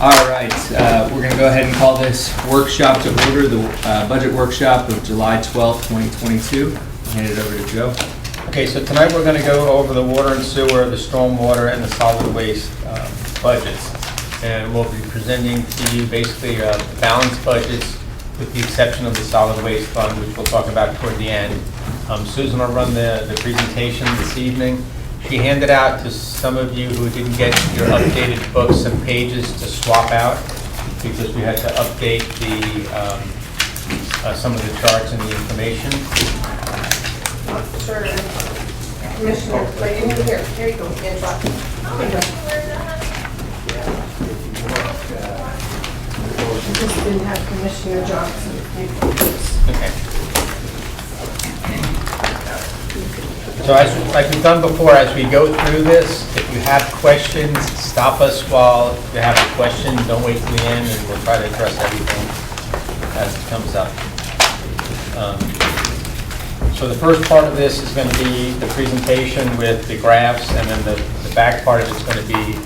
All right, we're going to go ahead and call this workshop to order, the budget workshop of July 12th, 2022. I'll hand it over to Joe. Okay, so tonight we're going to go over the water and sewer, the stormwater, and the solid waste budgets. And we'll be presenting to you basically balanced budgets with the exception of the solid waste fund, which we'll talk about toward the end. Susan will run the presentation this evening. She handed out to some of you who didn't get your updated books some pages to swap out because we had to update some of the charts and the information. Sure. Commissioner, but you need to hear. Here you go. Angela. Just didn't have Commissioner Johnson. Okay. So as like we've done before, as we go through this, if you have questions, stop us while you have a question. Don't wait till the end, and we'll try to address everything as it comes up. So the first part of this is going to be the presentation with the graphs, and then the back part of it is going to be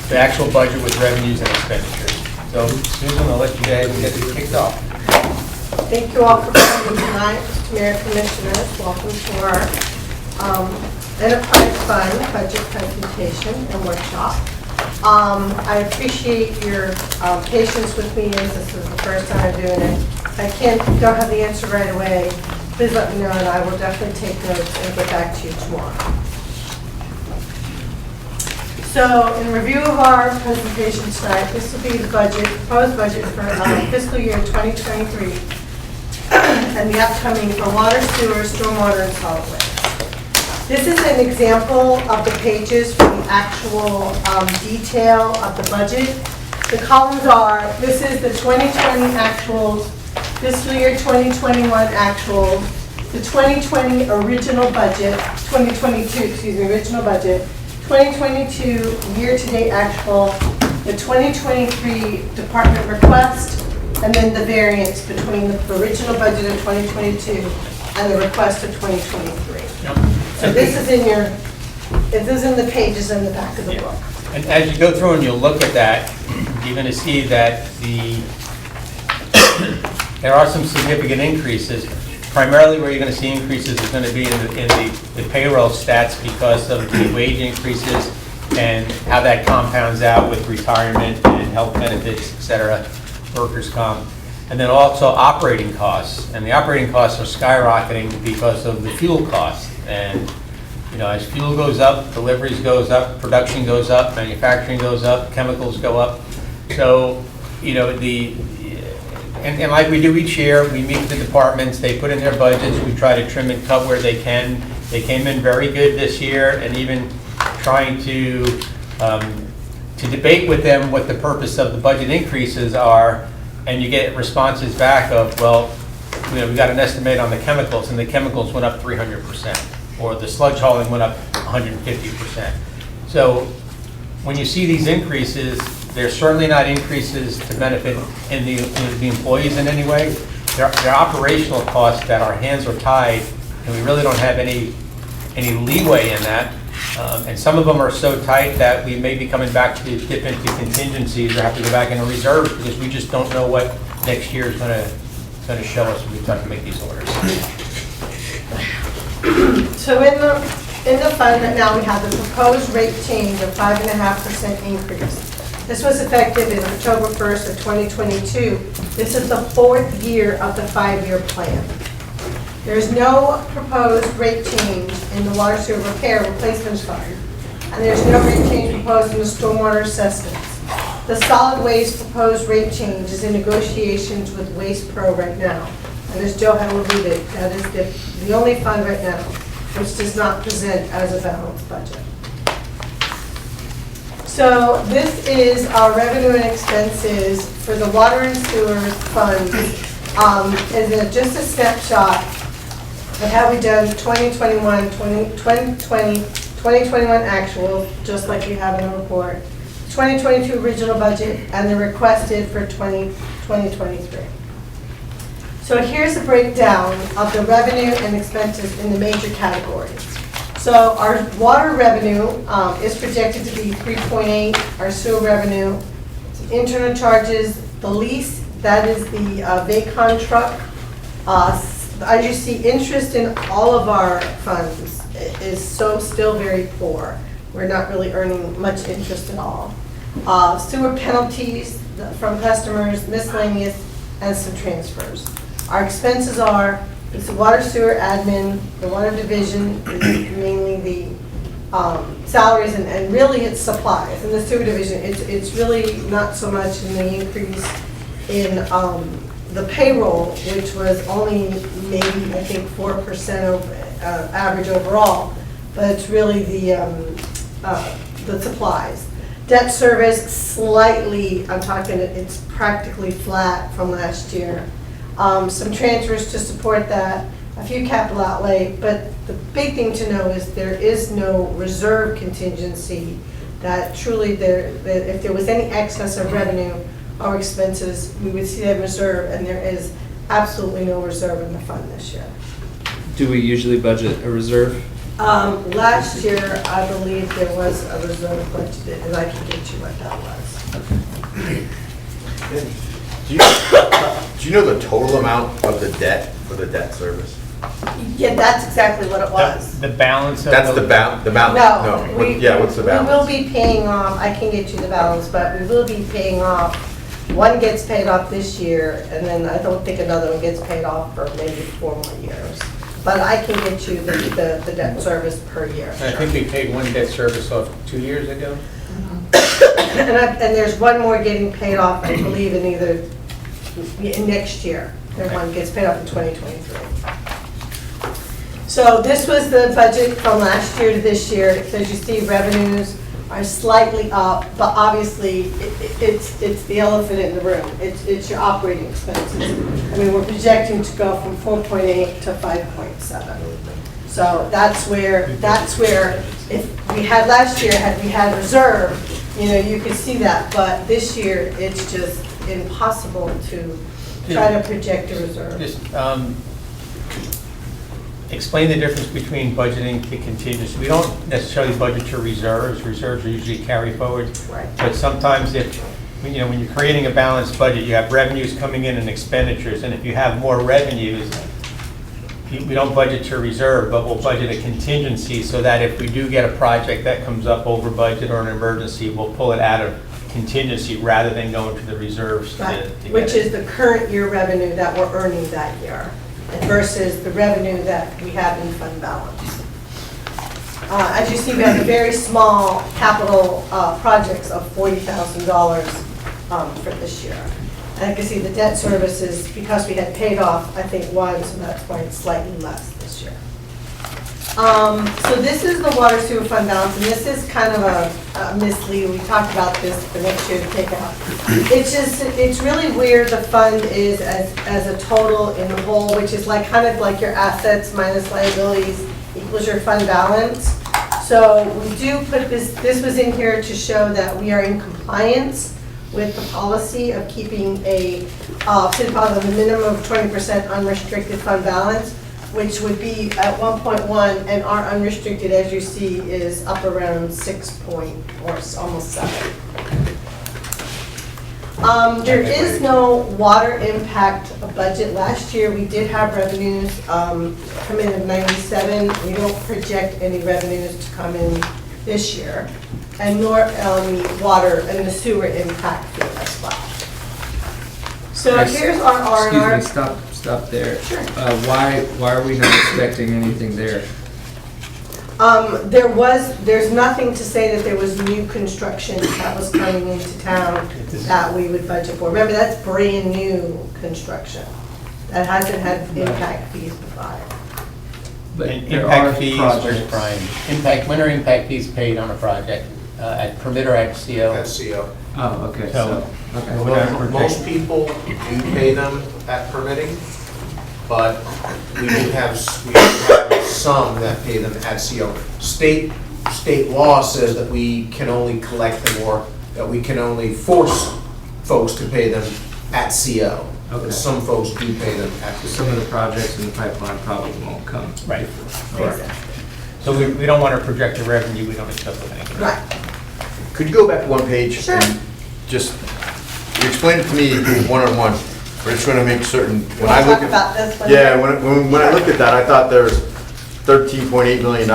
the actual budget with revenues and expenditures. So Susan, I'll let you go ahead and get it kicked off. Thank you all for coming tonight, Mr. Mayor, Commissioners. Welcome to our Enterprise Fund budget presentation and workshop. I appreciate your patience with me as this is the first time I'm doing it. If I don't have the answer right away, please let me know and I will definitely take notes and get back to you tomorrow. So in review of our presentation tonight, this will be the budget, proposed budget for fiscal year 2023 and the upcoming for water, sewer, stormwater, and solid waste. This is an example of the pages for the actual detail of the budget. The columns are, this is the 2020 actuals, fiscal year 2021 actuals, the 2020 original budget, 2022, original budget, 2022 year-to-date actual, the 2023 department request, and then the variance between the original budget of 2022 and the request of 2023. Yep. So this is in the pages in the back of the book. And as you go through and you'll look at that, you're going to see that there are some significant increases. Primarily where you're going to see increases is going to be in the payroll stats because of the wage increases and how that compounds out with retirement and health benefits, et cetera, workers' comp. And then also operating costs. And the operating costs are skyrocketing because of the fuel costs. And you know, as fuel goes up, deliveries goes up, production goes up, manufacturing goes up, chemicals go up. So, you know, and like we do each year, we meet with the departments, they put in their budgets, we try to trim and cut where they can. They came in very good this year, and even trying to debate with them what the purpose of the budget increases are, and you get responses back of, well, you know, we got an estimate on the chemicals, and the chemicals went up 300%, or the sludge hauling went up 150%. So when you see these increases, they're certainly not increases to benefit in the employees in any way. They're operational costs that our hands are tied, and we really don't have any leeway in that. And some of them are so tight that we may be coming back to dip into contingencies or have to go back into reserves because we just don't know what next year is going to show us when we start to make these orders. So in the fund right now we have the proposed rate change of 5.5% increase. This was effective in October 1st of 2022. This is the 4th year of the 5-year plan. There's no proposed rate change in the water sewer repair replacement fund, and there's no rate change proposed in the stormwater assessments. The solid waste proposed rate change is in negotiations with Waste Pro right now, and as Joe had alluded, that is the only fund right now which does not present as a balanced budget. So this is our revenue and expenses for the water and sewer fund. Just a snapshot of how we done 2021, 2020, 2021 actual, just like we have in the report, 2022 original budget, and the requested for 2023. So here's a breakdown of the revenue and expenses in the major categories. So our water revenue is projected to be 3.8. Our sewer revenue Internal charges, the lease, that is the Vacon truck. As you see, interest in all of our funds is still very poor. We're not really earning much interest at all. Sewer penalties from customers, miscellaneous, and some transfers. Our expenses are, it's the water sewer admin, the water division is mainly the salaries, and really it's supplies. In the sewer division, it's really not so much in the increase in the payroll, which was only maybe, I think, 4% of average overall, but it's really the supplies. Debt service, slightly, I'm talking, it's practically flat from last year. Some transfers to support that, a few capital outlay, but the big thing to know is there is no reserve contingency, that truly that if there was any excess of revenue or expenses, we would see that reserve, and there is absolutely no reserve in the fund this year. Do we usually budget a reserve? Last year, I believe there was a reserve budgeted, and I can get you what that was. Do you know the total amount of the debt for the debt service? Yeah, that's exactly what it was. The balance of. That's the balance? No, Yeah, what's the balance? We will be paying off, I can get you the balance, but we will be paying off, one gets paid off this year, and then I don't think another one gets paid off for maybe 4 more years. But I can get you the debt service per year. I think we paid one debt service off 2 years ago. And there's one more getting paid off, I believe, in next year. There's one gets paid off in 2023. So this was the budget from last year to this year. So as you see, revenues are slightly up, but obviously it's the elephant in the room. It's your operating expenses. I mean, we're projecting to go from 4.8 to 5.7. So that's where if we had last year, had we had reserve, you could see that. But this year, it's just impossible to try to project a reserve. Just explain the difference between budgeting to contingency. We don't necessarily budget to reserves. Reserves are usually carry forward. Right. But sometimes when you're creating a balanced budget, you have revenues coming in and expenditures. And if you have more revenues, we don't budget to reserve, but we'll budget a contingency so that if we do get a project that comes up over budget or an emergency, we'll pull it out of contingency rather than go into the reserves. Right, to get which it. is the current year revenue that we're earning that year versus the revenue that we have in fund balance. As you see, we have a very small capital projects of $40,000 for this year. And you can see the debt services, because we had paid off, I think, one, so that's why it's slightly less this year. So this is the water sewer fund balance, and this is kind of a mislead. We talked about this for next year to take out. It's really where the fund is as a total in the whole, which is like kind of like your assets minus liabilities equals your fund balance. So we do put this was in here to show that we are in compliance with the policy of keeping a city deposit of a minimum of 20% unrestricted fund balance, which would be at 1.1, and our unrestricted, as you see, is up around 6 point or almost 7. There is no water impact budget. Last year, we did have revenues come in of 97. We don't project any revenues to come in this year, and nor water and the sewer impact fee as well. So here's our R&R. Excuse me, stop there. Sure. Why are we not expecting anything there? There's nothing to say that there was new construction that was coming into town that we would budget for. Remember, that's brand new construction. That hasn't had impact fees before. But And there impact are fees, projects. where's Brian? When are impact fees paid on a project? At permit or at CO? At CO. Oh, okay, So- okay. We're not protect- Most people do pay them at permitting, but we do have some that pay them at CO. State law says that we can only collect them, or that we can only force folks to pay them at CO. Okay. But some folks do pay them at the Some of the projects in the pipeline probably won't come. Right. Exactly. So we don't want to project the revenue we don't expect with anything. Right. Could you go back one page? Sure. And just you explained it to me one-on-one. We're just gonna make certain, when I We'll look talk about at. this one. Yeah, when I looked at that, I thought there was $13.8 million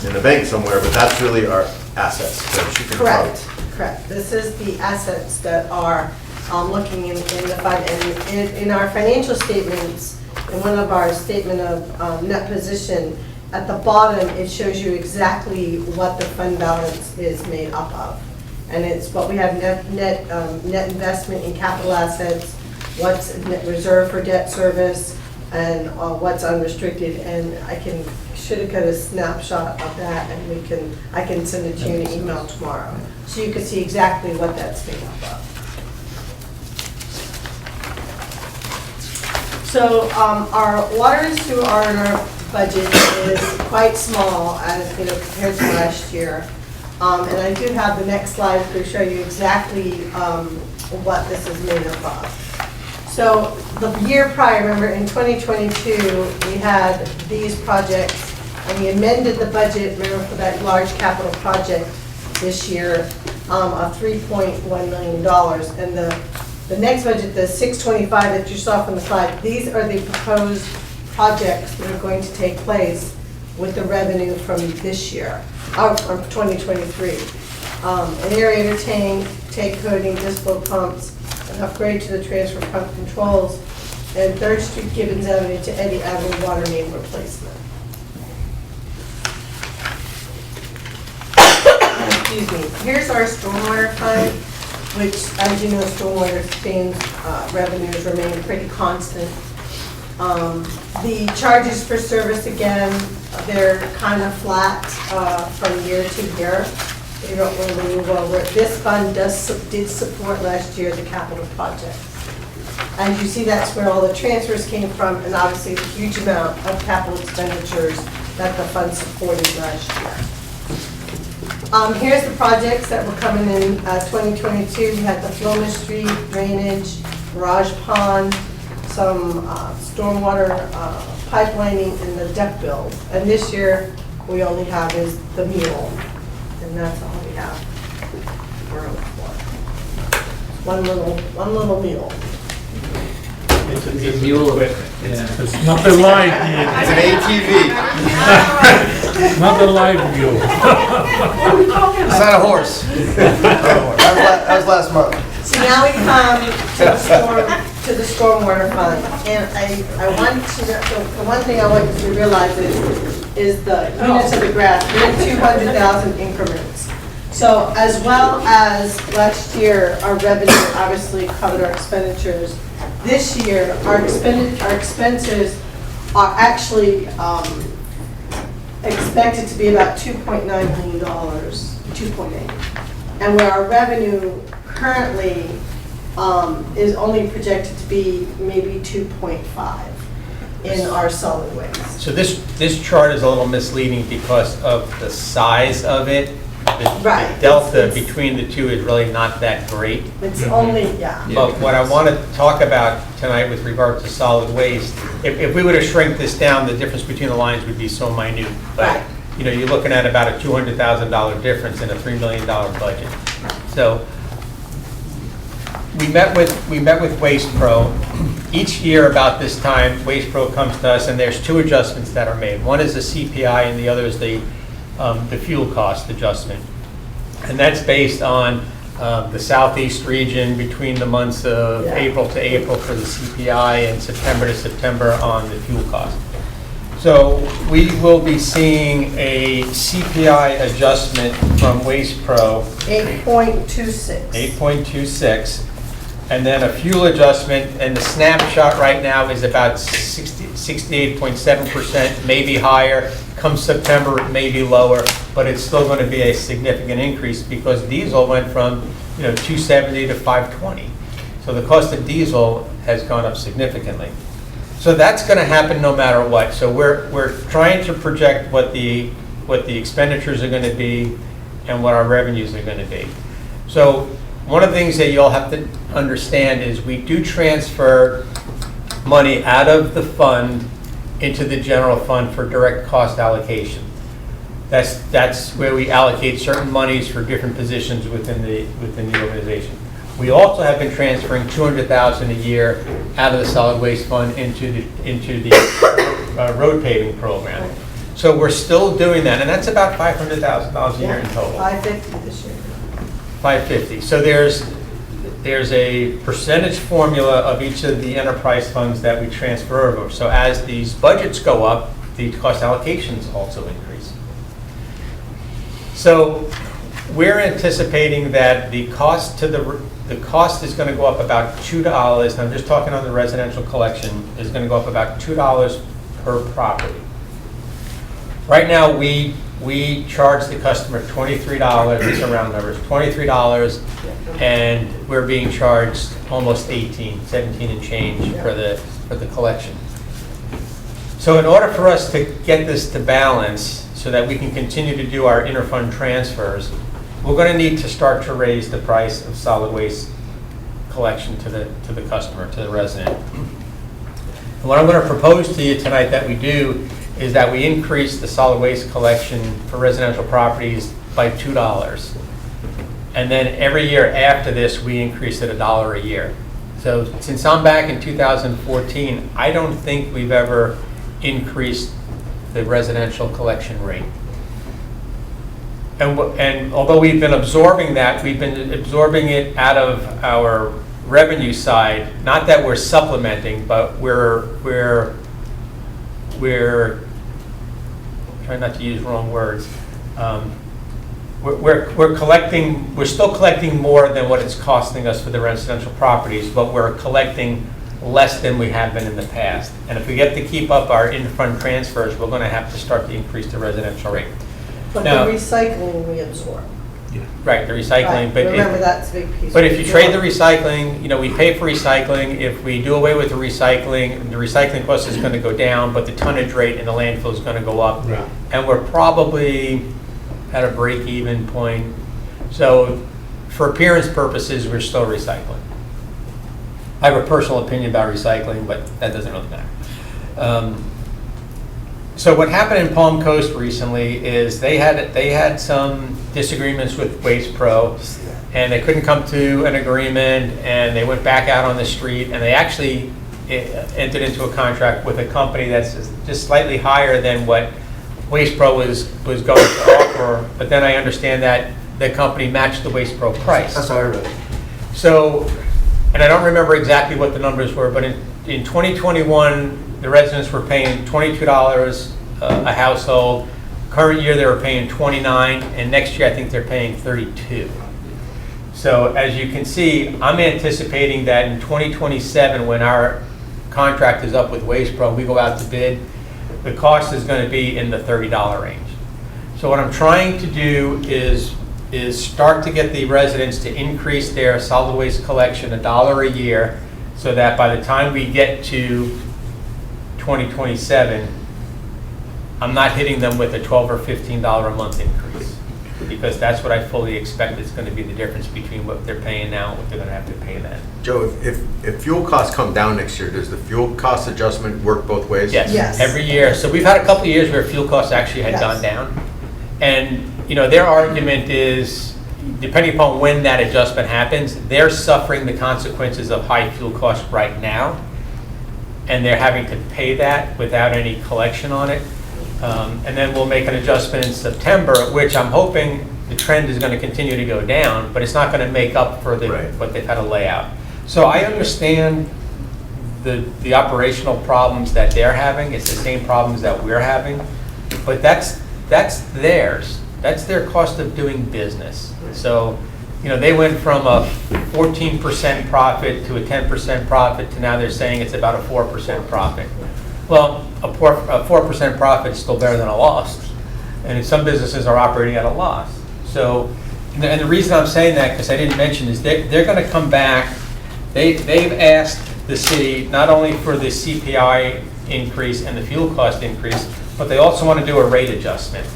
in the bank somewhere, but that's really our assets that she can. Correct, correct. This is the assets that are looking in the fund. And in our financial statements, in one of our statement of net position, at the bottom, it shows you exactly what the fund balance is made up of. And it's what we have net investment in capital assets, what's net reserve for debt service, and what's unrestricted. And should have got a snapshot of that, and I can send it to you in an email tomorrow, so you can see exactly what that's made up of. So our water and sewer R&R budget is quite small, as compared to last year. And I do have the next slide to show you exactly what this is made up of. So the year prior, remember in 2022, we had these projects, and we amended the budget, remember, for that large capital project this year of $3.1 million. And the next budget, the 625 that you saw from the slide, these are the proposed projects that are going to take place with the revenue from this year, from 2023. An aerator tank coating, disc flow pumps, an upgrade to the transfer pump controls, and 3rd Street Gibbons Avenue to Eddy Avenue water main replacement. Excuse me. Here's our stormwater fund, which, as you know, stormwater revenues remain pretty constant. The charges for service, again, they're kind of flat from year to year. They don't really move over. This fund did support last year the capital projects. As you see, that's where all the transfers came from, and obviously a huge amount of capital expenditures that the fund supported last year. Here's the projects that were coming in 2022. We had the Floma Street drainage, garage pond, some stormwater pipelining, and the deck build. And this year, we only have is the mule, and that's all we have. One little mule. It's a It's a mule. Yeah. It's not a live mule, It's an ATV. not a live mule. It's not a horse. That was last month. So now we come to the stormwater fund, and I want to, the one thing I want you to realize is the units of the graph, we're at 200,000 increments. So as well as last year, our revenue obviously covered our expenditures. This year, our expenses are actually expected to be about $2.9 million, 2.8. And where our revenue currently is only projected to be maybe 2.5 in our solid waste. So this chart is a little misleading because of the size of it. The Right. delta It's- between the two is really not that great. It's only, yeah. But what I want to talk about tonight with regard to solid waste, if we were to shrink this down, the difference between the lines would be so minute. But, Right. you're looking at about a $200,000 difference in a $3 million budget. So we met with Waste Pro. Each year about this time, Waste Pro comes to us, and there's two adjustments that are made. One is the CPI, and the other is the fuel cost adjustment. And that's based on the southeast region between the months of Yeah. April to April for the CPI and September to September on the fuel cost. So we will be seeing a CPI adjustment from Waste Pro, 8.26. 8.26, and then a fuel adjustment, and the snapshot right now is about 68.7%, maybe higher. Come September, it may be lower, but it's still going to be a significant increase because diesel went from, $2.70 to $5.20. So the cost of diesel has gone up significantly. So that's going to happen no matter what. So we're trying to project what the expenditures are going to be and what our revenues are going to be. So one of the things that you'll have to understand is we do transfer money out of the fund into the general fund for direct cost allocation. That's where we allocate certain monies for different positions within the organization. We also have been transferring $200,000 a year out of the solid waste fund into the road paving program. So we're still doing that, and that's about $500,000 a year in total. 550 this year. 550. So there's a percentage formula of each of the enterprise funds that we transfer over. So as these budgets go up, the cost allocations also increase. So we're anticipating that the cost is going to go up about $2, and I'm just talking on the residential collection, is going to go up about $2 per property. Right now, we charge the customer $23, these are round numbers, $23, and we're being charged almost 17 and change for the collection. So in order for us to get this to balance, so that we can continue to do our interfund transfers, we're going to need to start to raise the price of solid waste collection to the customer, to the resident. And what I'm going to propose to you tonight that we do is that we increase the solid waste collection for residential properties by $2. And then every year after this, we increase it $1 a year. So since I'm back in 2014, I don't think we've ever increased the residential collection rate. And although we've been absorbing that, we've been absorbing it out of our revenue side. Not that we're supplementing, but we're trying not to use wrong words. We're still collecting more than what it's costing us for the residential properties, but we're collecting less than we have been in the past. And if we get to keep up our in-fund transfers, we're going to have to start to increase the residential rate. But Now- the recycling we absorb. Right, the recycling, Right, but remember, that's a big piece. but if you trade the recycling, we pay for recycling. If we do away with the recycling cost is going to go down, but the tonnage rate in the landfill is going to go up. Right. And we're probably at a break-even point. So for appearance purposes, we're still recycling. I have a personal opinion about recycling, but that doesn't really matter. So what happened in Palm Coast recently is they had some disagreements with Waste Pro, and they couldn't come to an agreement, and they went back out on the street, and they actually entered into a contract with a company that's just slightly higher than what Waste Pro was going to offer. But then I understand that the company matched the Waste Pro price. That's how I read it. So, and I don't remember exactly what the numbers were, but in 2021, the residents were paying $22 a household. Current year, they were paying $29, and next year, I think they're paying $32. So as you can see, I'm anticipating that in 2027, when our contract is up with Waste Pro, we go out to bid, the cost is going to be in the $30 range. So what I'm trying to do is start to get the residents to increase their solid waste collection $1 a year, so that by the time we get to 2027, I'm not hitting them with a $12 or $15 a month increase, because that's what I fully expect is going to be the difference between what they're paying now and what they're going to have to pay then. Joe, if fuel costs come down next year, does the fuel cost adjustment work both ways? Yes, Yes. every year. So we've had a couple of years where fuel costs actually had Yes. gone down. And, their argument is, depending upon when that adjustment happens, they're suffering the consequences of high fuel costs right now, and they're having to pay that without any collection on it. And then we'll make an adjustment in September, which I'm hoping the trend is going to continue to go down, but it's not going to make up for Right. what they've had to lay out. So I understand the operational problems that they're having. It's the same problems that we're having, but that's theirs. That's their cost of doing business. So, they went from a 14% profit to a 10% profit to now they're saying it's about a 4% profit. Well, a 4% profit is still better than a loss. And some businesses are operating at a loss. So, and the reason I'm saying that, because I didn't mention, is they're going to come back. They've asked the city not only for the CPI increase and the fuel cost increase, but they also want to do a rate adjustment.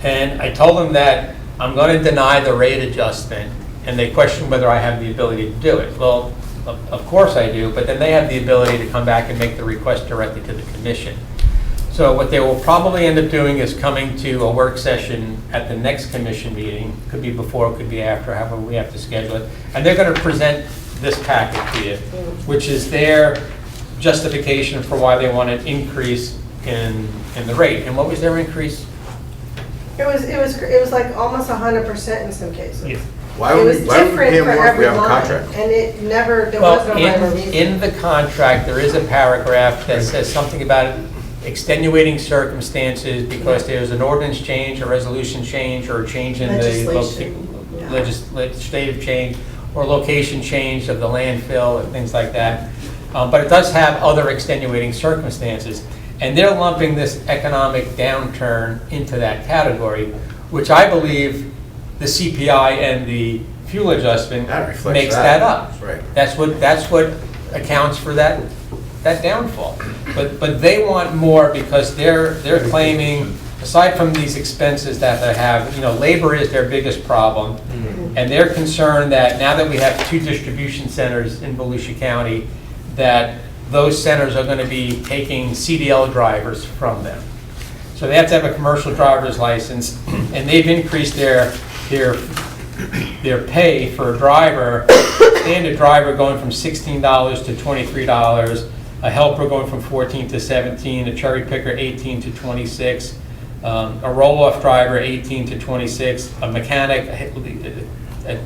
And I told them that I'm going to deny the rate adjustment, and they questioned whether I have the ability to do it. Well, of course I do, but then they have the ability to come back and make the request directly to the commission. So what they will probably end up doing is coming to a work session at the next commission meeting, could be before, could be after, however we have to schedule it, and they're going to present this packet to you, which is their justification for why they want an increase in the rate. And what was their increase? It was like almost 100% in some cases. Why It would was we pay different them for more if we every have a line, contract? and it never, there was no rhyme or Well, reason. in the contract, there is a paragraph that says something about extenuating circumstances because there's an ordinance change, a resolution change, or a change in the Legislation, yeah. legislative change, or location change of the landfill and things like that. But it does have other extenuating circumstances. And they're lumping this economic downturn into that category, which I believe the CPI and the fuel adjustment That reflects makes that. that up. That's right. That's what accounts for that downfall. But they want more because they're claiming, aside from these expenses that they have, labor is their biggest problem. And they're concerned that now that we have 2 distribution centers in Volusia County, that those centers are going to be taking CDL drivers from them. So they have to have a commercial driver's license, and they've increased their pay for a driver, standard driver going from $16 to $23, a helper going from $14 to $17, a cherry picker $18 to $26, a roll-off driver $18 to $26, a mechanic, a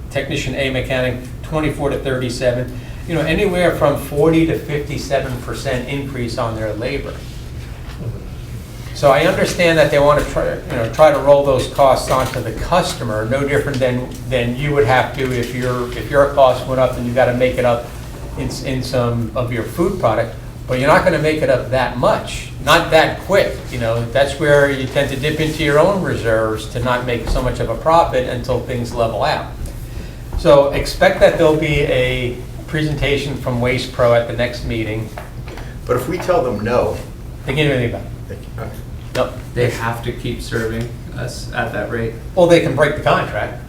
technician A mechanic $24 to $37. Anywhere from 40 to 57% increase on their labor. So I understand that they want to try to roll those costs onto the customer, no different than you would have to if your cost went up and you got to make it up in some of your food product, but you're not going to make it up that much, not that quick. That's where you tend to dip into your own reserves to not make so much of a profit until things level out. So expect that there'll be a presentation from Waste Pro at the next meeting. But if we tell them no, They can't do anything about it. Nope. They have to keep serving us at that rate. Well, they can break the contract,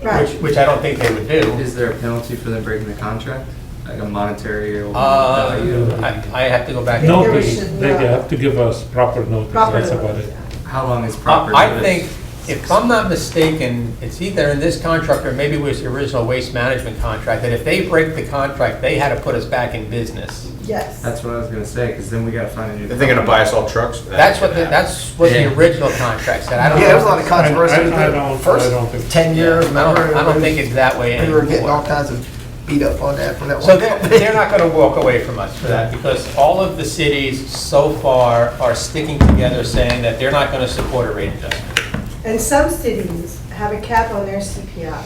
Right. which I don't think they would do. Is there a penalty for them breaking the contract? Like a monetary or I value? have to go back. No. Notice, should they not. have to give us proper notice, Proper that's about notice, it. How long is proper I notice? think, if I'm not mistaken, it's either in this contract or maybe it was the original waste management contract, that if they break the contract, they had to put us back in business. Yes. That's what I was gonna say, because then we gotta find a new. if they're gonna buy us all trucks. That's what the Yeah. original contract said. I don't Yeah, there was a lot know. of controversy. I don't First 10 years, I remember? don't think it's that way We were getting all anymore. kinds of beat up on that from that So one company. they're not gonna walk away from us for that, because all of the cities so far are sticking together saying that they're not gonna support a rate adjustment. And some cities have a cap on their CPI.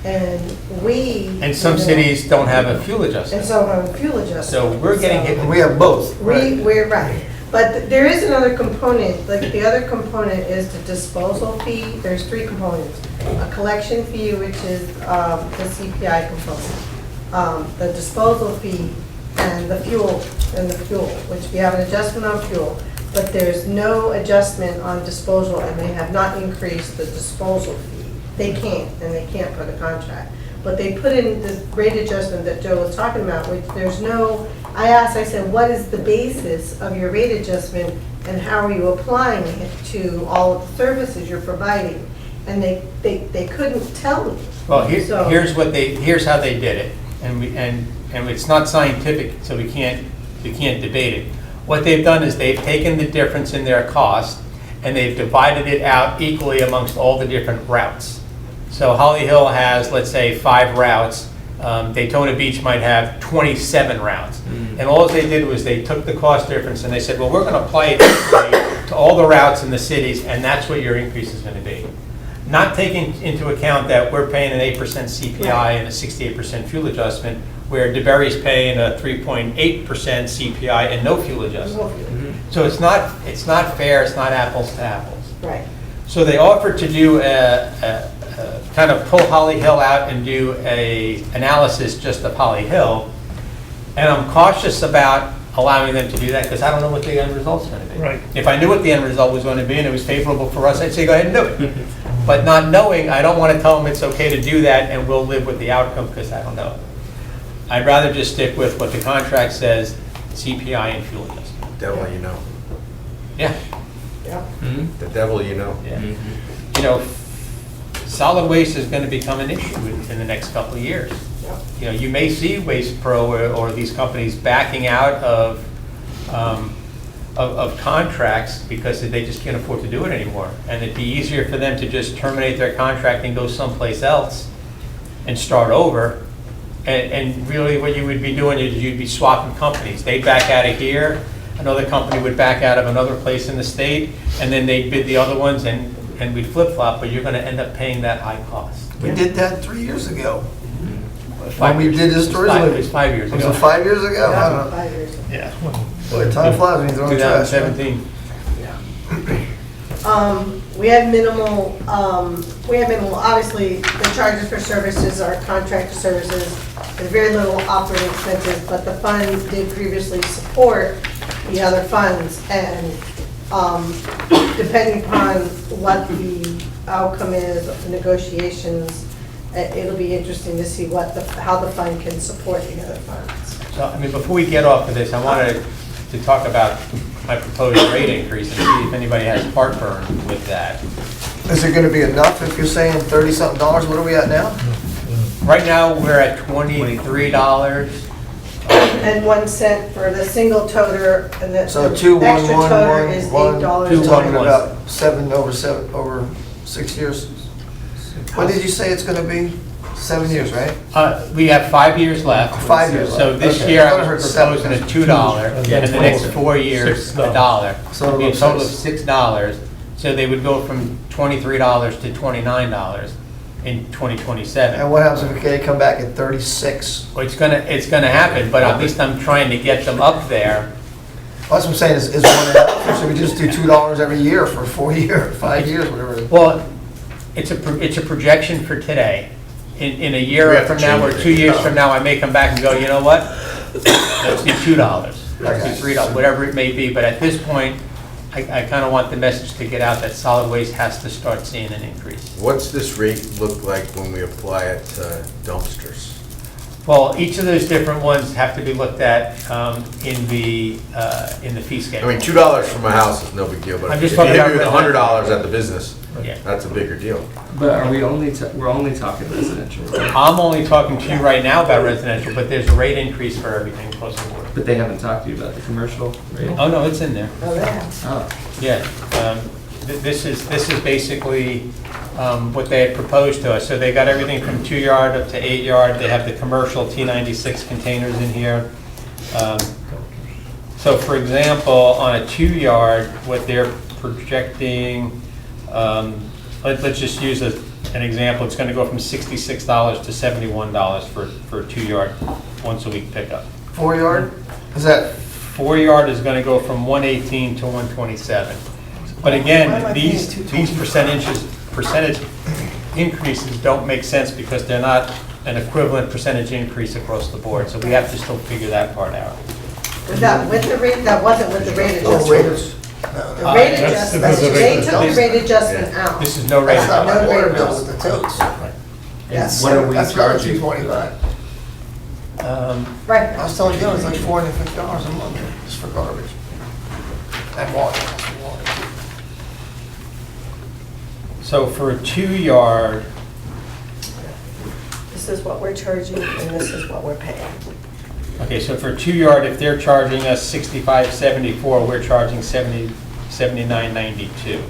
And we. And some you know, cities don't have a fuel And adjustment. some have a fuel adjustment. So we're getting hit. We have both. We're right. But there is another component, like the other component is the disposal fee. There's 3 components. A collection fee, which is the CPI component. The disposal fee and the fuel, which we have an adjustment on fuel. But there's no adjustment on disposal, and they have not increased the disposal fee. They can't, and they can't for the contract. But they put in this rate adjustment that Joe was talking about, which there's no, I said, what is the basis of your rate adjustment, and how are you applying it to all of the services you're providing? And they couldn't tell me. Well, So- here's how they did it, and it's not scientific, so we can't debate it. What they've done is they've taken the difference in their cost, and they've divided it out equally amongst all the different routes. So Holly Hill has, let's say, 5 routes. Daytona Beach might have 27 routes. And all they did was they took the cost difference and they said, well, we're going to apply it equally to all the routes in the cities, and that's what your increase is going to be. Not taking into account that we're paying an 8% CPI and a 68% fuel adjustment, where DeBerry's paying a 3.8% CPI and no fuel adjustment. So it's not fair, it's not apples to apples. Right. So they offered to do kind of pull Holly Hill out and do a analysis just of Holly Hill. And I'm cautious about allowing them to do that because I don't know what the end result's going to be. Right. If I knew what the end result was going to be and it was favorable for us, I'd say go ahead and do it. But not knowing, I don't want to tell them it's okay to do that and we'll live with the outcome because I don't know. I'd rather just stick with what the contract says, CPI and fuel adjustment. They'll let you know. Yeah, Yeah. Mhm. The devil you know. yeah. Mhm. You know, solid waste is gonna become an issue in the next couple of years. You know, you may see Waste Pro or these companies backing out of contracts because they just can't afford to do it anymore. And it'd be easier for them to just terminate their contract and go someplace else and start over. And really what you would be doing is you'd be swapping companies. They'd back out of here, another company would back out of another place in the state, and then they'd bid the other ones and we'd flip-flop, but you're gonna end up paying that high cost. We did that 3 years ago. When we did this tourism- It was 5 years Was ago. it 5 years ago? I don't know. 5 years. Yeah. Boy, time flies when you're throwing trash. 2017. We had minimal, obviously, the charges for services are contracted services. There's very little operating expenses, but the fund did previously support the other funds. And depending upon what the outcome is of the negotiations, it'll be interesting to see how the fund can support the other funds. So, I mean, before we get off of this, I wanted to talk about my proposed rate increase and see if anybody has heartburn with that. Is it gonna be enough if you're saying $30-something? What are we at now? Right now, we're at $23. And 1 cent for the single toter, and the So the 2, 1, extra 1, toter 1, is 1. $8. Two, You're one, talking one. about 7 over 6 years. What did you say it's gonna be? 7 years, right? We have 5 years left. 5 years So left. this Okay. year, I thought I I heard was seven. proposing a $2, and in the next 4 years, $6. $1. So It'd be a it'll total of six. $6. So they would go from $23 to $29 in 2027. And what happens if they come back at 36? Well, it's gonna happen, but at least I'm trying to get them up there. That's what I'm saying, is 1.5, should we just do $2 every year for 4 years, 5 years, whatever it is? Well, it's a projection for today. In a We year have to from now or change it. 2 years from now, I may come back and go, you know what? Let's do $2, let's do $3, whatever it may be. But at this point, I kind of want the message to get out that solid waste has to start seeing an increase. What's this rate look like when we apply it to dumpsters? Well, each of those different ones have to be looked at in the fee I schedule. mean, $2 from a house is no big deal, but I'm if just you talking hit about me with $100 at the business, Yeah. that's a bigger deal. But are we we're only talking residential, right? I'm only talking to you right now about residential, but there's a rate increase for everything across the board. But they haven't talked to you about the commercial rate? Oh, no, it's in there. Oh, yeah. Oh, Yeah, this is basically what they had proposed to us. So they got everything from 2 yard up to 8 yard. They have the commercial T96 containers in here. So for example, on a 2 yard, what they're projecting, let's just use an example. It's going to go from $66 to $71 for a 2 yard, once a week pickup. 4 yard? Is that, 4 yard is going to go from 118 to 127. But Why am again, I paying these percentage increases don't make sense because they're not an equivalent percentage increase across the board. So we have to still figure that part out. Was that with the rate, that wasn't with the rate oh, adjustment? waiters? The No. rate That's- adjustment, that's the rate they took the adjustment. rate adjustment out. This is no rate. That's not my No water rate bill with the totes. Yes. what are we That's another charging? $225. Right. I was telling you, it's like $450 a month just for garbage. And water. So for a 2 yard, This is what we're charging, and this is what we're paying. okay, so for a 2 yard, if they're charging us $65.74, we're charging $79.92.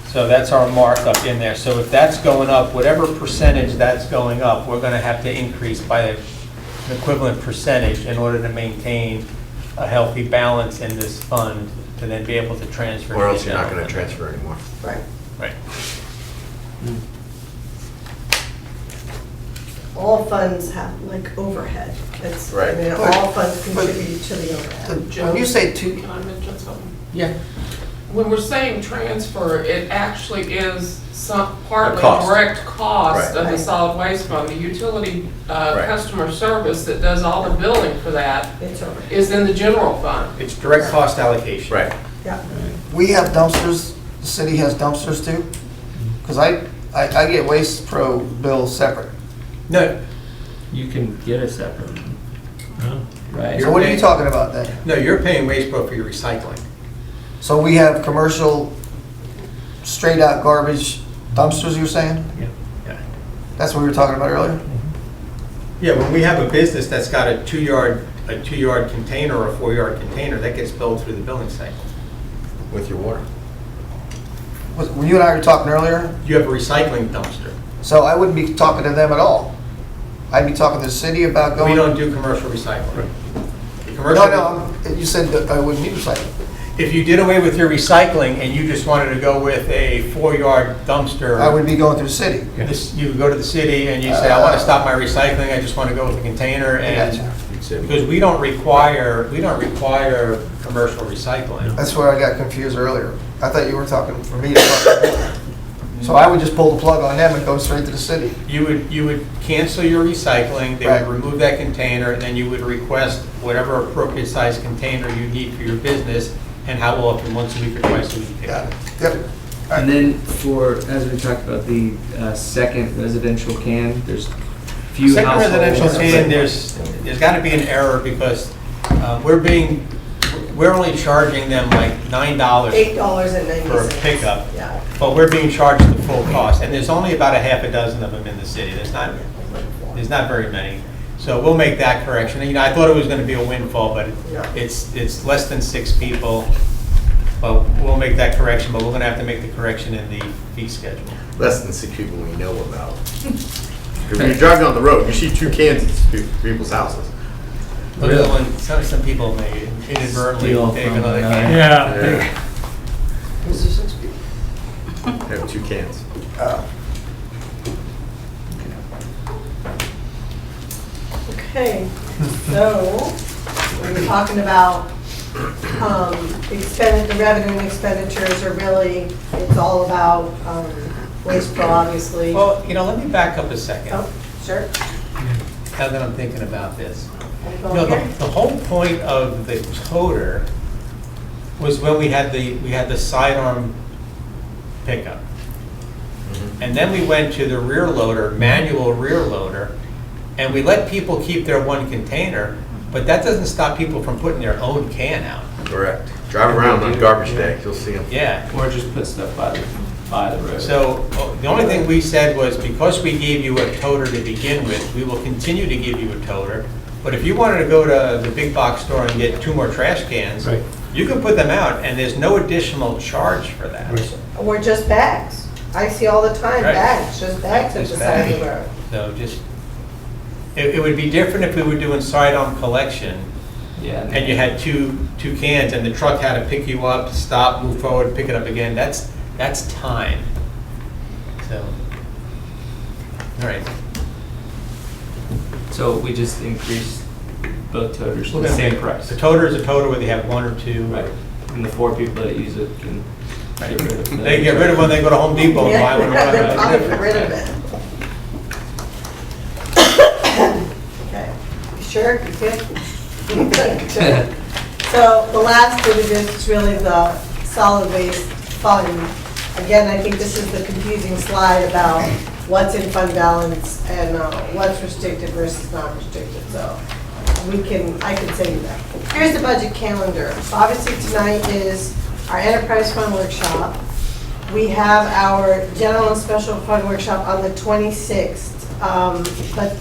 So that's our markup in there. So if that's going up, whatever percentage that's going up, we're going to have to increase by an equivalent percentage in order to maintain a healthy balance in this fund to then be able to transfer. Or to else the you're not general gonna fund. transfer anymore. Right. Right. All funds have like overhead. It's, I Right. mean, all funds contribute to the overhead. When you say two, Can I mention something? yeah. When we're saying transfer, it actually is some, partly cost. direct cost Right. of the Right. solid waste fund. The utility, Right. customer service that does all the billing for that It's overhead. is in the general fund. It's direct cost allocation. Right. Yeah. we have dumpsters, the city has dumpsters too? Because I get Waste Pro bills separate. No, You can get a separate one. right? So what are you talking about then? No, you're paying Waste Pro for your recycling. So we have commercial, straight out garbage dumpsters, you're saying? Yeah. That's what we were talking about earlier? Yeah, when we have a business that's got a 2-yard container or a 4-yard container, that gets billed through the billing cycle. With your water. When you and I were talking earlier, You have a recycling dumpster. so I wouldn't be talking to them at all. I'd be talking to the city about going. We don't do commercial recycling. The No, commercial- no, you said that I wouldn't need recycling. If you did away with your recycling and you just wanted to go with a 4-yard dumpster. I would be going through the city. You go to the city and you say, I want to stop my recycling, I just want to go with a container, I and, gotcha. because we don't require commercial recycling. That's where I got confused earlier. I thought you were talking for me to talk. So I would just pull the plug on them and go straight to the city. You would cancel your recycling, they Right. would remove that container, and then you would request whatever appropriate size container you need for your business, and how often, once a week or twice a week. you pick Got it. it. Yep. And then for, as we talked about, the second residential can, there's few Second households. residential can, there's got to be an error, because we're only charging them like $9 $8.90. for a pickup, Yeah. but we're being charged the full cost, and there's only about a half a dozen of them in the city. There's not very many. So we'll make that correction. You know, I thought it was going to be a windfall, but Yeah. it's less than 6 people. But we'll make that correction, but we're going to have to make the correction in the fee schedule. Less than 6 people we know about. Because when you're driving on the road, you see 2 cans at people's houses. But some people may inadvertently Steal take from another another. can. Yeah. Who's the 6 people? They have 2 cans. Okay, so we were talking about the revenue and expenditures are really, it's all about Waste Pro, obviously. Well, let me back up a second, Oh, sure. now that I'm thinking about this. Go No, here. the whole point of the toter was when we had the sidearm pickup. And then we went to the rear loader, manual rear loader, and we let people keep their one container, but that doesn't stop people from putting their own can out. Correct. Drive around on garbage day, you'll see them. Yeah. Or just put stuff by the road. So the only thing we said was, because we gave you a toter to begin with, we will continue to give you a toter. But if you wanted to go to the big box store and get 2 more trash cans, Right. you can put them out, and there's no additional charge for that. Right. Or just bags. I see all the time, Right. bags, just bags at the Just side of the bags. road. So it would be different if we were doing sidearm collection, Yeah. and you had two cans, and the truck had to pick you up, stop, move forward, pick it up again. That's time. So, all right. So we just increased both toters to We're the gonna same make- price. The toter is a toter, whether you have 1 or 2. Right. And the 4 people that use it can get rid of it. They get rid of one, they go to Home Depot and buy one. Yeah, they'll right? probably get rid of it. Okay, you sure? You good? So the last bit of this is really the solid waste fund. Again, I think this is the confusing slide about what's in fund balance and what's restricted versus not restricted. So I can say that. Here's the budget calendar. So obviously tonight is our enterprise fund workshop. We have our general and special fund workshop on the 26th. But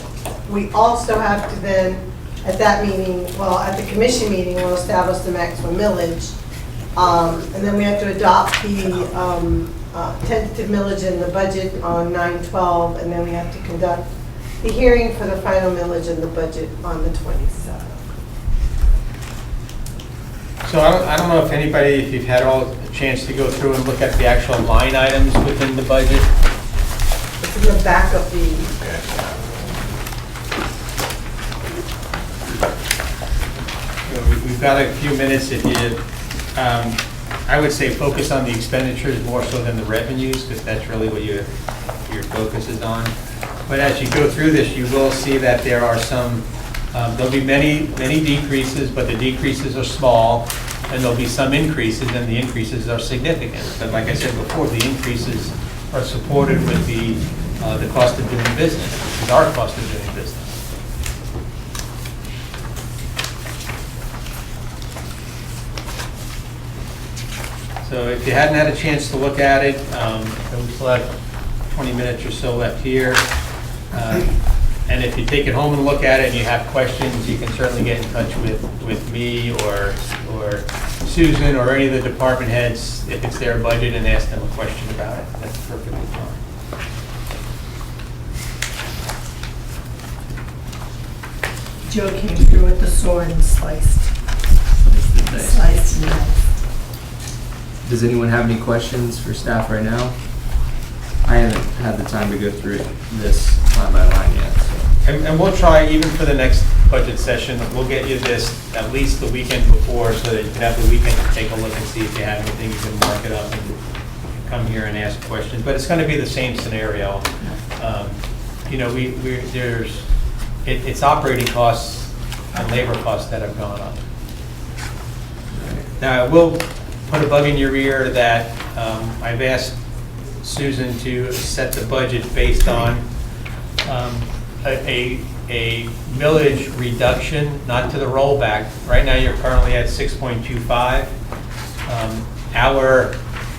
we also have to then, at that meeting, at the commission meeting, we'll establish the maximum millage. And then we have to adopt the tentative millage in the budget on 9/12, and then we have to conduct the hearing for the final millage in the budget on the 27th. So I don't know if you've had a chance to go through and look at the actual line items within the budget. It's in the back of the, We've got a few minutes if you, I would say focus on the expenditures more so than the revenues, because that's really what your focus is on. But as you go through this, you will see that there are there'll be many decreases, but the decreases are small, and there'll be some increases, and the increases are significant. But like I said before, the increases are supported with the cost of doing business, which is our cost of doing business. So if you hadn't had a chance to look at it, we still have 20 minutes or so left here. And if you take it home and look at it and you have questions, you can certainly get in touch with me or Susan or any of the department heads if it's their budget and ask them a question about it. That's perfectly fine. Joe came through with the sword and sliced and knifed. Does anyone have any questions for staff right now? I haven't had the time to go through this line by line yet, so. And we'll try, even for the next budget session, we'll get you this at least the weekend before so that you can have the weekend to take a look and see if you have anything, you can mark it up and come here and ask questions. But it's going to be the same scenario. You know, it's operating costs and labor costs that have gone up. Now, I will put a bug in your ear that I've asked Susan to set the budget based on a millage reduction, not to the rollback. Right now, you're currently at 6.25.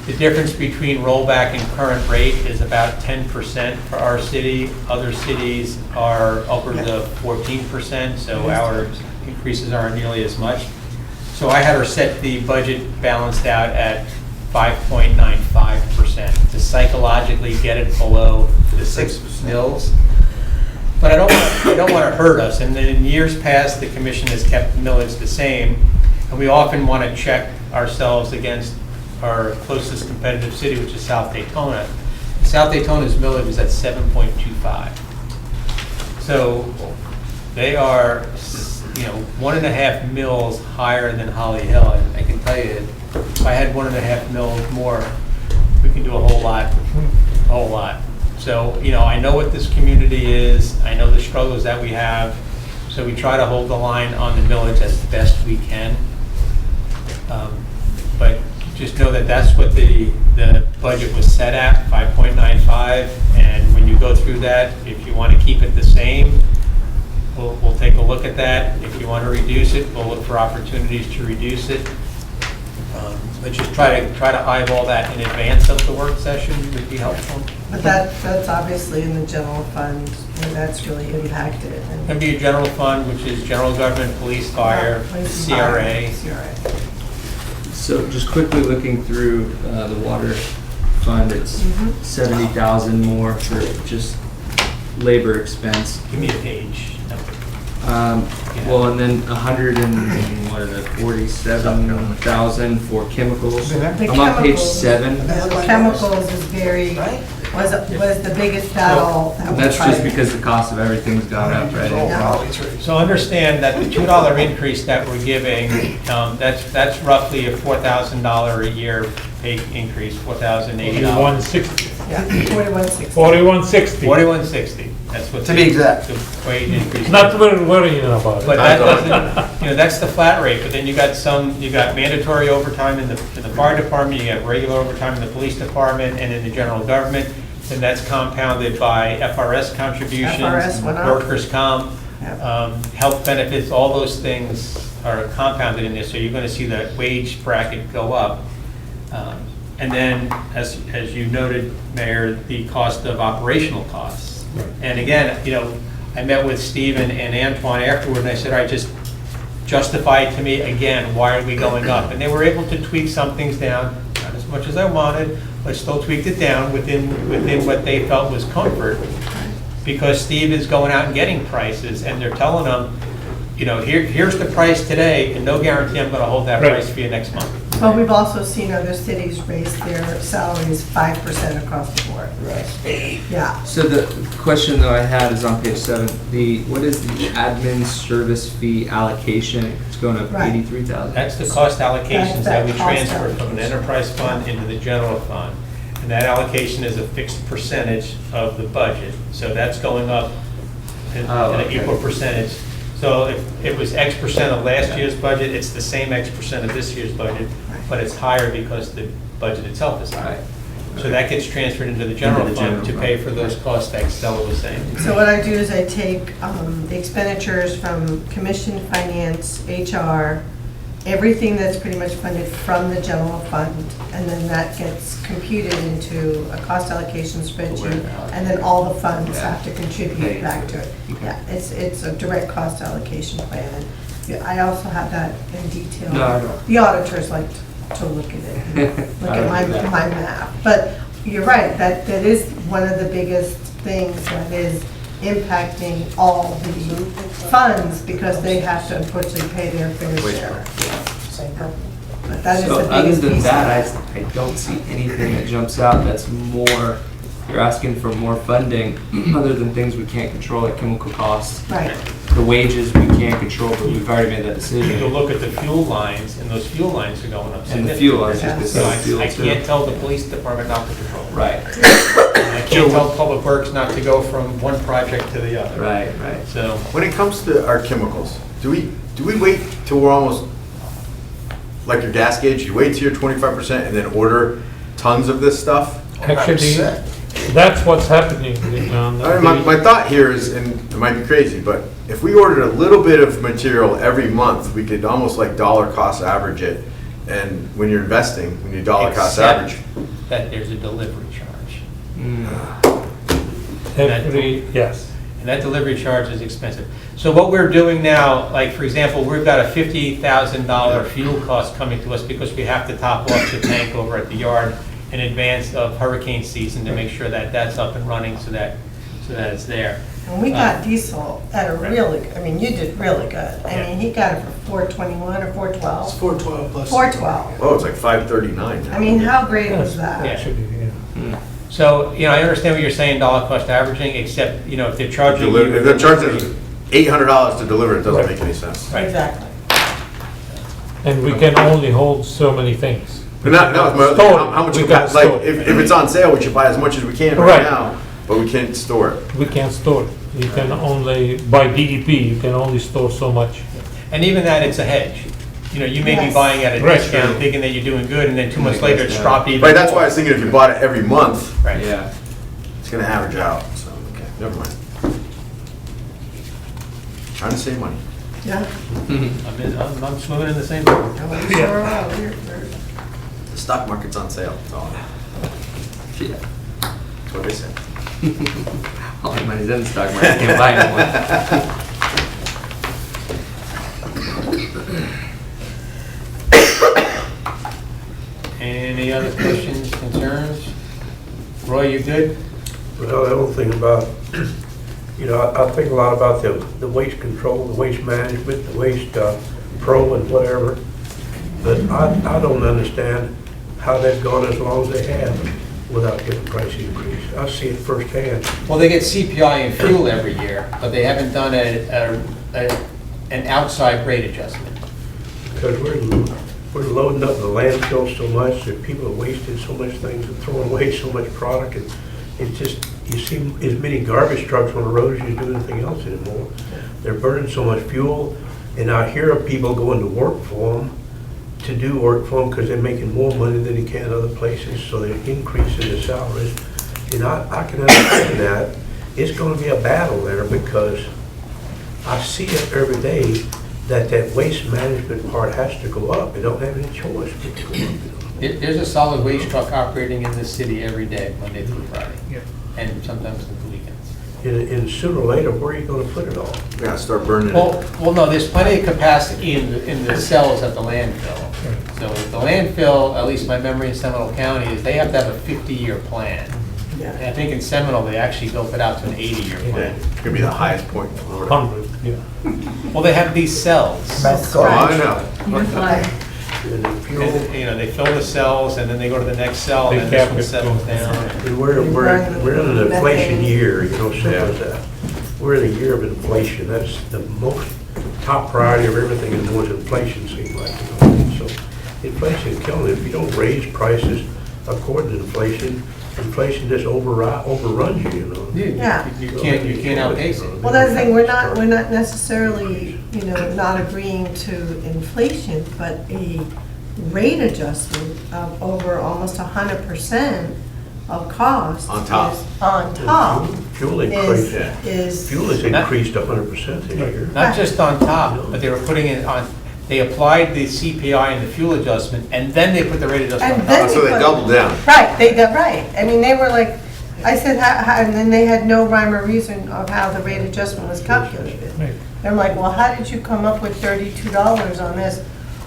The difference between rollback and current rate is about 10% for our city. Other cities are upwards of 14%, so our increases aren't nearly as much. So I had her set the budget balanced out at 5.95% to psychologically get it below the 6 mils. But I don't want to hurt us. And in years past, the commission has kept millage the same, and we often want to check ourselves against our closest competitive city, which is South Daytona. South Daytona's millage is at 7.25. So they are, 1.5 mils higher than Holly Hill. And I can tell you, if I had 1.5 mils more, we can do a whole lot. So, I know what this community is. I know the struggles that we have. So we try to hold the line on the millage as best we can. But just know that that's what the budget was set at, 5.95. And when you go through that, if you want to keep it the same, we'll take a look at that. If you want to reduce it, we'll look for opportunities to reduce it. But just try to eyeball that in advance of the work session would be helpful. But that's obviously in the general fund, and that's really impacted. It's going to be a general fund, which is general government, police, fire, CRA. So just quickly looking through the water fund, it's 70,000 more for just labor expense. Give me a page. Well, and then 147,000 for chemicals. I'm on page 7. The chemicals is was the biggest battle. that we're That's just fighting. because the cost of everything's gone up, right? So understand that the $2 increase that we're giving, that's roughly a $4,000 a year pay increase, $4,080. 4160. Yeah, 4160. 4160. 4160. That's what To be exact. the wage increase. Not very worrying about But it. that doesn't, that's the flat rate, but then you got mandatory overtime in the fire department, you got regular overtime in the police department and in the general government, and that's compounded by FRS contributions, FRS went up. workers' comp, Yep. health benefits, all those things are compounded in this, so you're gonna see the wage bracket go up. And then, as you noted, Mayor, the cost of operational costs. And again, I met with Stephen and Antoine afterward, and I said, all right, just justify it to me again, why are we going up? And they were able to tweak some things down, not as much as I wanted, but still tweaked it down within what they felt was comfort. Because Steve is going out and getting prices, and they're telling them, here's the price today, and no guarantee I'm gonna hold that Right. price for you next month. But we've also seen other cities raise their salaries 5% across the board. Yeah. So the question though I had is on page 7. What is the admin service fee allocation? It's going up Right. 83,000. That's the cost allocations that we That's that cost transfer from an allocation. enterprise fund into the general fund. And that allocation is a fixed percentage of the budget. So that's going up in an equal percentage. So if it was X percent of last year's budget, it's the same X percent of this year's budget, but it's higher because the budget itself is higher. So that gets transferred into the general Into the fund to general pay fund. for those costs that Stella was saying. So what I do is I take the expenditures from commission, finance, HR, everything that's pretty much funded from the general fund, and then that gets computed into a cost allocation spreadsheet, and then all the funds have to contribute back to it. Yeah, it's a direct cost allocation plan. And yeah, I also have that in detail. No, I don't. The auditors like to look at it, and look at my math. But you're right, that is one of the biggest things that is impacting all the funds, because they have to unfortunately pay their fair share. But that is So the other biggest than piece. that, I don't see anything that jumps out that's more, you're asking for more funding, other than things we can't control, like chemical costs. Right, The wages we can't control, but we've already made that You decision. look at the fuel lines, and those fuel lines are going up And the fuel, I was significantly. just gonna say So fuel I too. can't tell the police department not to patrol. Right, And I can't tell Public Works not to go from one project to the other. right. So, When it comes to our chemicals, do we wait till we're almost, like your gas gauge, you wait till you're 25% and then order tons of this stuff? Actually, that's what's happening. I mean, my thought here is, and it might be crazy, but if we ordered a little bit of material every month, we could almost like dollar cost average it. And when you're investing, when you dollar cost average, except that there's a delivery charge. Yes. And that delivery charge is expensive. So what we're doing now, like, for example, we've got a $50,000 fuel cost coming to us because we have to top off the tank over at the yard in advance of hurricane season to make sure that that's up and running so that it's there. and we got diesel at a really, I mean, you did really good. I mean, he got it for $4.21 or $4.12. It's 412 plus. $4.12. oh, it's like 539 now. I mean, how great was that? Actually, yeah. So, I understand what you're saying, dollar cost averaging, except, if they're charging you. If they're charging $800 to deliver, it doesn't make any sense. Right. Exactly. And we can only hold so many things. But not, no, Store how much, it. We can like, store it. if it's on sale, we should buy as much as we can Right. right now, but we can't store it. We can't store it. You can only, by DEP, you can only store so much. And even that, it's a hedge. You may be Yes. buying at a Right. discount, thinking that you're doing good, and then 2 months Make later, us it's down. dropped even Right, that's why I more. was thinking if you bought it every month, Right. Yeah. it's gonna average out, so, okay, never mind. Trying to save money. Yeah. I'm swimming in the same pool. We sure are. The stock market's on sale, that's all. Yeah. That's what they say. All my money's in the stock market, can't buy anymore. Any other questions, concerns? Roy, you good? Well, the whole thing about, I think a lot about the waste control, the waste management, the waste pro and whatever. But I don't understand how they've gone as long as they have without getting price increase. I see it firsthand. Well, they get CPI and fuel every year, but they haven't done an outside rate adjustment. Because we're loading up the landfill so much that people are wasting so much things and throwing away so much product. And it's just, you see as many garbage trucks on the road as you do anything else anymore. They're burning so much fuel, and I hear of people going to work for them, to do work for them because they're making more money than they can other places, so they're increasing their salaries. And I can understand that. It's going to be a battle there because I see it every day that waste management part has to go up. They don't have any choice but to go up. There's a solid waste truck operating in this city every day, Monday through Friday, and sometimes on the weekends. And sooner or later, where are you going to put it all? We gotta start burning it. Well, no, there's plenty of capacity in the cells at the landfill. So the landfill, at least my memory in Seminole County, is they have to have a 50-year plan. And I think in Seminole, they actually built it out to an 80-year Yeah, plan. It's gonna be the highest point in Florida. 100, yeah. Well, they have these cells. Oh, I know. And the fuel, And they fill the cells, and then they go to the next cell, and then this one settles down. and we're in an inflation year, simple as that. We're in a year of inflation. That's the most top priority of everything is more inflation, seems like. So inflation is killing it. If you don't raise prices according to inflation, inflation just overruns you, Yeah. You can't outpace it. Well, that's the thing, we're not necessarily, not agreeing to inflation, but a rate adjustment of over almost 100% of cost. On top. is on top. Fuel is, increase, is, fuel has increased 100% this year. Not just on top, but they were putting it on, They applied the CPI and the fuel adjustment, and then they put the rate adjustment on And top. then- So they doubled down. Right, they got, right. I mean, they were like, I said, and then they had no rhyme or reason of how the rate adjustment was calculated. Right. I'm like, well, how did you come up with $32 on this?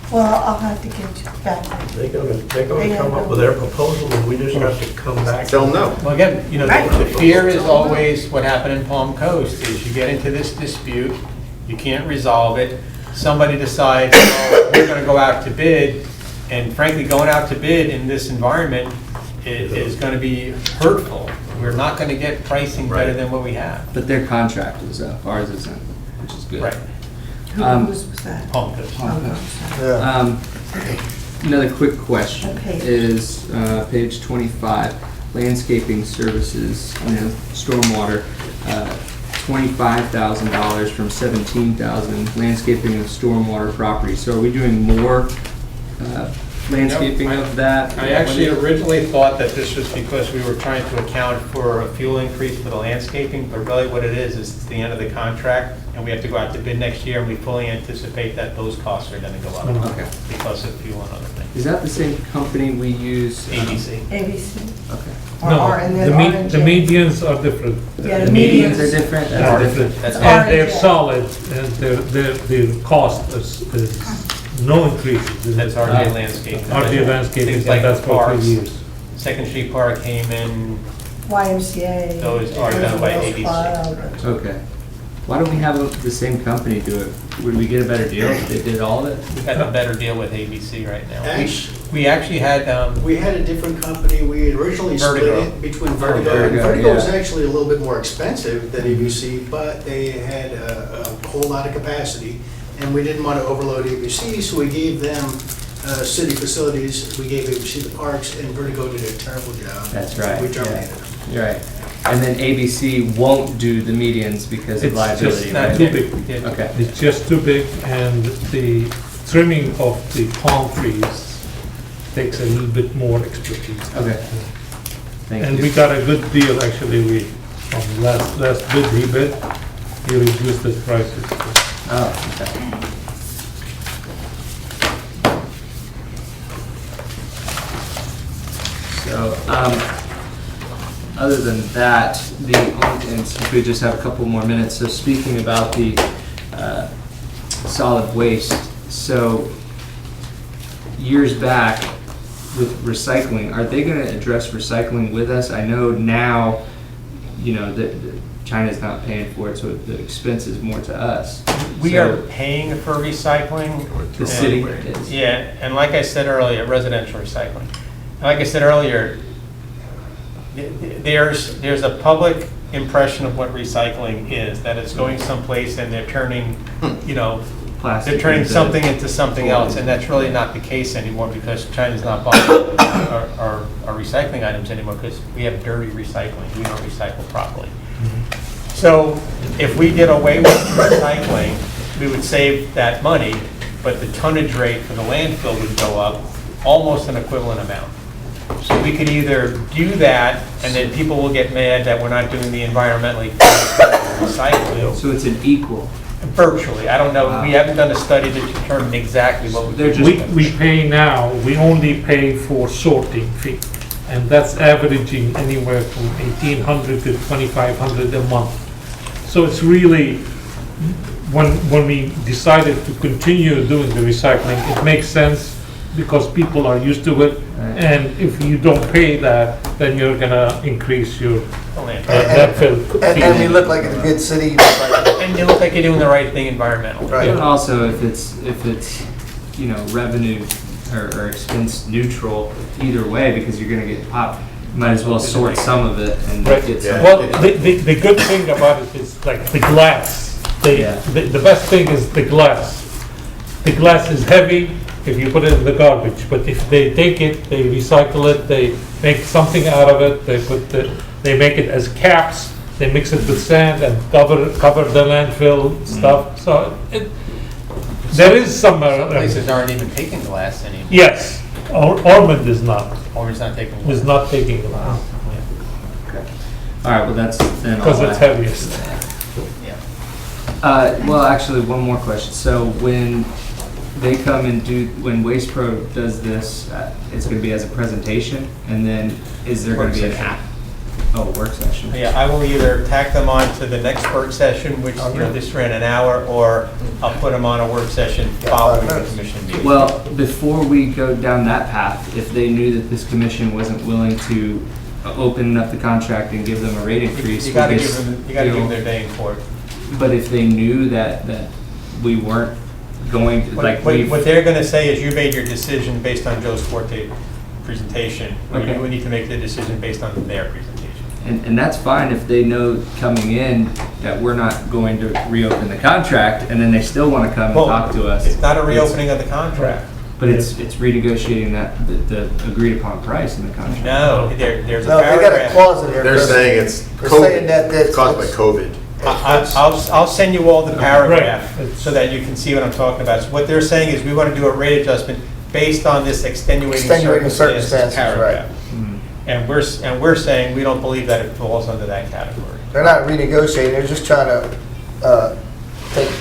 Well, I'll have to get you back. They're gonna come up with their proposal, and we just have to come back. They'll know. Well, again, you know, Right. the fear is always what happened in Palm Coast, is you get into this dispute, you can't resolve it, somebody decides, oh, we're gonna go out to bid, and frankly, going out to bid in this environment is gonna be hurtful. We're not gonna get pricing better Right. than what we have. But their contract is up, ours isn't, which is good. Right, Whose was that? Palm Coast. Oh, Another quick question Okay. is page 25, landscaping services, stormwater, $25,000 from $17,000, landscaping of stormwater property. So are we doing more landscaping of that? I actually originally thought that this was because we were trying to account for a fuel increase for the landscaping, but really what it is it's the end of the contract, and we have to go out to bid next year, and we fully anticipate that those costs are gonna go up Okay. because of fuel and other things. Is that the same company we use? ABC. ABC. Okay. Or and then The R&J. medians are different. Yeah, The medians are different? Are That's different. That's And they're R&J. solid, and their cost is no increases. That's RJ Landscape. RJ Landscaping, Things like and that's for parks. 3 years. Second Street Park came in, YMCA. Those are done by Girls ABC. Club. Okay. Why don't we have the same company do it? Would we get a better deal if they did all of it? we got a better deal with ABC right now. Actu- We actually had, We had a different company, we had originally split Vertigo. it between Vertigo. and Vertigo, Vertigo was yeah. actually a little bit more expensive than ABC, but they had a whole lot of capacity, and we didn't want to overload ABC, so we gave them city facilities, we gave ABC the parks, and Vertigo did a terrible job. That's right, We yeah. terminated them. You're right. And then ABC won't do the medians because of It's liability, just not right? too big. Yeah. Okay. It's just too big, and the trimming of the palm trees takes a little bit more expertise. Okay. Thank And you. we got a good deal, actually, from last bid he bid, he reduced the prices. Oh, okay. So, other than that, and since we just have a couple more minutes, so speaking about the solid waste, so years back with recycling, are they gonna address recycling with us? I know now, you know, that China's not paying for it, so the expense is more to us. we So- are paying for recycling. The city is. Yeah, and like I said earlier, residential recycling. Like I said earlier, there's a public impression of what recycling is, that it's going someplace and they're turning, you know, Plastic they're turning into- something into something else, and that's really not the case anymore because China's not buying our recycling items anymore because we have dirty recycling, we don't recycle properly. So if we did away with recycling, we would save that money, but the tonnage rate for the landfill would go up almost an equivalent amount. So we could either do that, and then people will get mad that we're not doing the environmentally recycling, So it's an equal. virtually. I don't know, we haven't done a study to determine exactly what we They're do. just- We pay now, we only pay for sorting fee, and that's averaging anywhere from 1,800 to 2,500 a month. So it's really, when we decided to continue doing the recycling, it makes sense because people are used to it, Right. and if you don't pay that, then you're gonna increase your The landfill. landfill And we fee. look like a good city. And you look like you're doing the right thing environmentally. Right. And also, if it's, you know, revenue or expense neutral either way, because you're gonna get popped, you might as well sort some of it and Right. get some. Well, the good thing about it is like the glass. Yeah. The best thing is the glass. The glass is heavy if you put it in the garbage, but if they take it, they recycle it, they make something out of it, they make it as caps, they mix it with sand and cover the landfill stuff, so there is some, Places aren't even taking glass anymore. yes, Ormond is not Ormond's not taking glass. taking glass, All right, well, that's then all. because it's I- heaviest. Yeah. Well, actually, one more question. So when they come and do, when Waste Pro does this, it's gonna be as a presentation, and then is there gonna Work be an session. app? Oh, work session. Yeah, I will either tack them on to the next work session, which, this ran an hour, or I'll put them on a work session following the commission meeting. Well, before we go down that path, if they knew that this commission wasn't willing to open up the contract and give them a rate increase. You gotta we give just, them, you gotta give know, them their day in court. But if they knew that we weren't going, to like, What they're gonna say is you made your decision based on Joe's Forte presentation. Okay. We need to make the decision based on their presentation. and that's fine if they know coming in that we're not going to reopen the contract, and then they still want to come and Well, talk to us. It's not a reopening of the contract. But it's renegotiating the agreed upon price in the contract. No, there's a No, they got a paragraph. clause in there. They're Chris. saying it's They're saying that COVID, it's- it's caused by COVID. I'll send you all the paragraph Right. so that you can see what I'm talking about. So what they're saying is we want to do a rate adjustment based on this extenuating Extenuating circumstances circumstances, paragraph. Mm. And we're saying we don't believe that it falls under that category. They're not renegotiating, they're just trying to,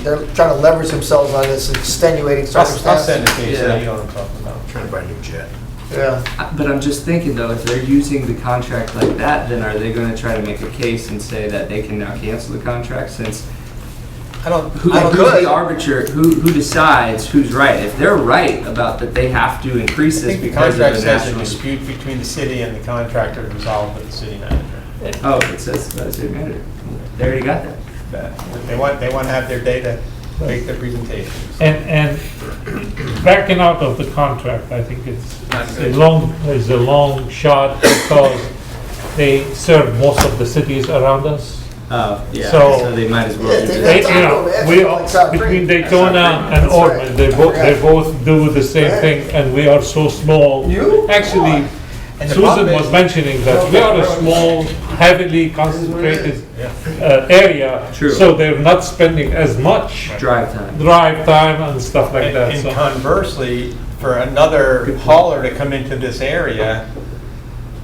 they're trying to leverage themselves on this extenuating I'll circumstance. send it to you so Yeah. you know what I'm talking about. Trying to buy a new jet. Yeah. But I'm just thinking though, if they're using the contract like that, then are they gonna try to make a case and say that they can now cancel the contract since who's could. the arbiter, who decides who's right? If they're right about that they have to increase I this think the because of contract the says a national. dispute between the city and the contractor resolved with the city manager. Oh, it says by the city manager. They already got that. They want to have their day to make their presentations. And backing out of the contract, I think it's a long shot because they serve most of the cities around us. Oh, yeah, So- so they might as well Yeah, do they- that. They, That's you know, Taco, we, like South between Creek. Daytona and That's Ormond, right. they both do the same Right. thing, and we are so small. You? Actually, And the problem Susan is- was mentioning that we are a small, heavily concentrated area, True. so they're not spending as much Drive time. drive time and stuff like that. And So conversely, for another hauler to come into this area,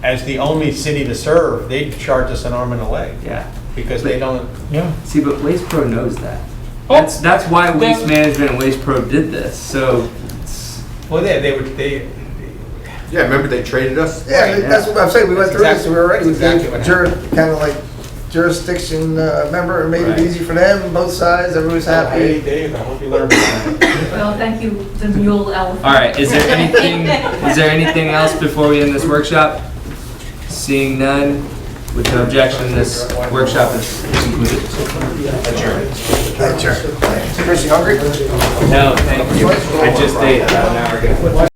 as the only city to serve, they'd charge us an arm and a leg, Yeah. because they don't, yeah. See, but Waste Pro knows that. Oh, That's why Waste then- Management and Waste Pro did this, so. it's- well, they, Yeah, remember they traded us? Yeah, that's what I'm saying, we went That's through this, exactly- we were already, we that's gave exactly what kind of like jurisdiction member, and made it Right. easy for them, both sides, everybody's happy. Dave, I hope you learned from that. Well, thank you, the mule elephant. All right, is there anything else before we end this workshop? Seeing none, with no objection, this workshop is concluded. Chris, you hungry? No, thank you. I just ate about an hour ago.